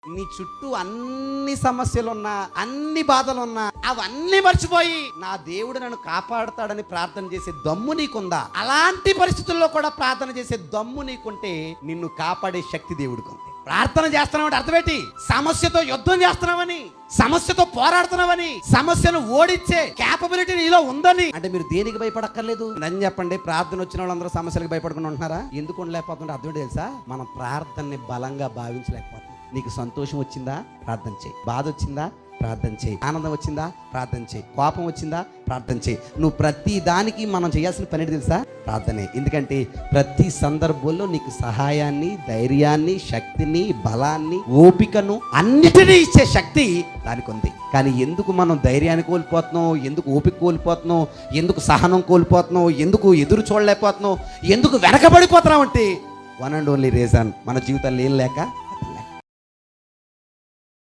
నీ చుట్టూ అన్ని సమస్యలున్నా, అన్ని బాధలున్నా అవన్నీ మర్చిపోయి నా దేవుడు నన్ను కాపాడుతాడని ప్రార్థన చేసే దమ్ము నీకుందా? అలాంటి పరిస్థితుల్లో కూడా ప్రార్థన చేసే దమ్ము నీకుంటే నిన్ను కాపాడే శక్తి దేవుడికి ఉంది. ప్రార్థన చేస్తున్నావంటే అర్థమేంటి? సమస్యతో యుద్ధం చేస్తున్నావని, సమస్యతో పోరాడుతున్నావని, సమస్యను ఓడించే క్యాపబిలిటీ నీలో ఉందని. అంటే మీరు దేనికి భయపడక్కర్లేదు. నన్ను చెప్పండి, ప్రార్థన వచ్చిన వాళ్ళందరూ సమస్యలకు భయపడకుండా ఉంటున్నారా? ఎందుకు ఉండలేకపోతుంటే అర్థం తెలుసా? మనం ప్రార్థనని బలంగా భావించలేకపోతున్నాం. నీకు సంతోషం వచ్చిందా? ప్రార్థన చేయి. బాధ వచ్చిందా? ప్రార్థన చేయి. ఆనందం వచ్చిందా? ప్రార్థన చేయి. కోపం వచ్చిందా? ప్రార్థన చేయి. నువ్వు ప్రతి దానికి మనం చేయాల్సిన పని తెలుసా? ప్రార్థనే. ఎందుకంటే ప్రతి సందర్భంలో నీకు సహాయాన్ని, ధైర్యాన్ని, శక్తిని, బలాన్ని, ఓపికను అన్నిటినీ ఇచ్చే శక్తి దానికి ఉంది. కానీ ఎందుకు మనం ధైర్యాన్ని కోల్పోతున్నాం? ఎందుకు ఓపిక కోల్పోతున్నాం? ఎందుకు సహనం కోల్పోతున్నాం? ఎందుకు ఎదురు చూడలేకపోతున్నాం? ఎందుకు వెనకబడిపోతున్నాం? అంటే వన్ అండ్ ఓన్లీ రీజన్ మన జీవితాల్లో ఏం లేక